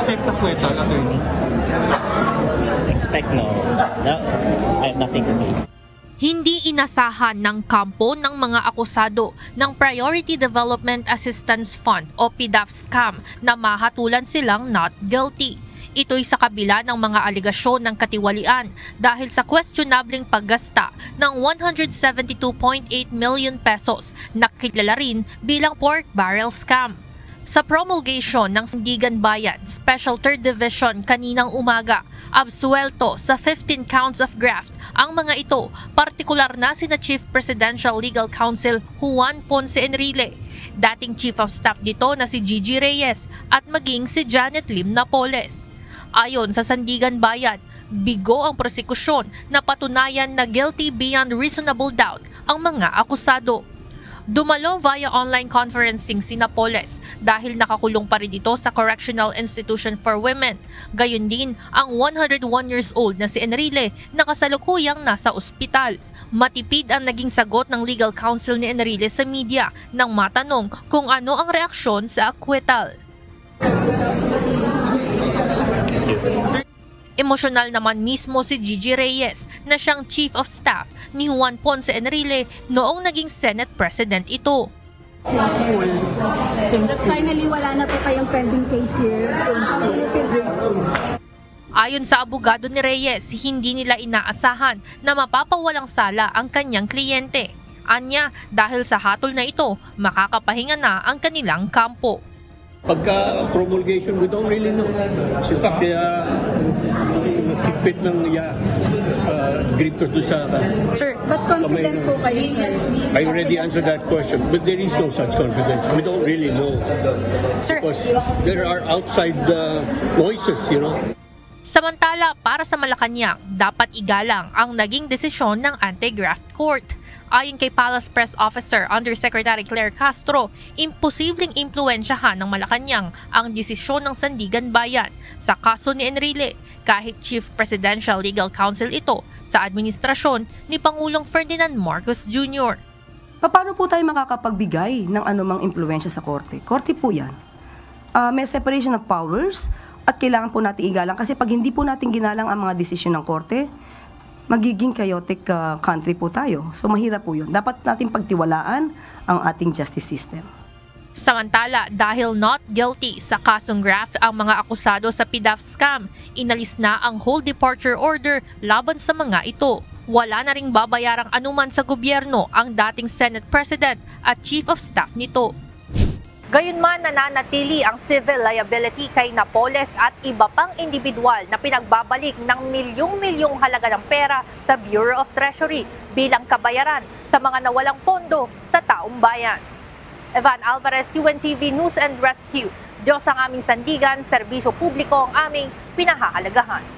expect acquittal, attorney? Expect no. I have nothing to say. Hindi inasahan ng kampo ng mga akusado ng Priority Development Assistance Fund o PDAF scam na mahatulan silang not guilty. Ito'y sa kabila ng mga aligasyon ng katiwalian dahil sa questionableng paggasta ng 172.8 million pesos na kilala rin bilang pork barrel scam. Sa promulgation ng Sandigan Bayan Special 3rd Division kaninang umaga, absuelto sa 15 counts of graft ang mga ito, partikular na sina Chief Presidential Legal Counsel Juan Ponce Enrile, dating Chief of Staff dito na si Gigi Reyes at maging si Janet Lim Napoles. Ayon sa Sandigan Bayan, bigo ang prosekusyon na patunayan na guilty beyond reasonable doubt ang mga akusado. Dumalo via online conferencing si Napoles dahil nakakulong pa rin ito sa Correctional Institution for Women. Gayon din ang 101 years old na si Enrile na kasalukuyang nasa ospital. Matipid ang naging sagot ng legal counsel ni Enrile sa media nang matanong kung ano ang reaksyon sa acquittal. Emosyonal naman mismo si Gigi Reyes na siyang Chief of Staff ni Juan Ponce Enrile noong naging Senate President ito. That finally wala na po kayong pending case here. Ayon sa abogado ni Reyes, hindi nila inaasahan na mapapawalang sala ang kanyang kliyente. Anya, dahil sa hatol na ito, makakapahinga na ang kanilang kampo. Pagka-promulgation, we don't really know. In fact, kaya higpit ng grip ko doon sa... Sir, but confident po kayo, sir? I already answered that question, but there is no such confidence. We don't really know. Sir, because there are outside noises, you know. Samantala, para sa Malacanang, dapat igalang ang naging desisyon ng Anti-Graft Court. Ayon kay Palace Press Officer Undersecretary Claire Castro, imposibleng impluwensyahan ng Malacanang ang desisyon ng Sandigan Bayan sa kaso ni Enrile kahit Chief Presidential Legal Counsel ito sa administrasyon ni Pangulong Ferdinand Marcos Jr. Paano po tayo makakapagbigay ng anumang impluwensya sa korte? Korte po yan. May separation of powers at kailangan po natin igalang kasi pag hindi po natin ginalang ang mga desisyon ng korte, magiging chaotic country po tayo. So mahirap po yun. Dapat natin pagtiwalaan ang ating justice system. Samantala, dahil not guilty sa kasong graft ang mga akusado sa PDAF scam, inalis na ang whole departure order laban sa mga ito. Wala na ring babayarang anuman sa gobyerno ang dating Senate President at Chief of Staff nito. Gayunman, nananatili ang civil liability kay Napoles at iba pang individual na pinagbabalik ng milyong-milyong halaga ng pera sa Bureau of Treasury bilang kabayaran sa mga nawalang pondo sa taong bayan. Evan Alvarez, UNTV News and Rescue. Diyos ang aming sandigan, serbisyo publiko ang aming pinahahalagahan.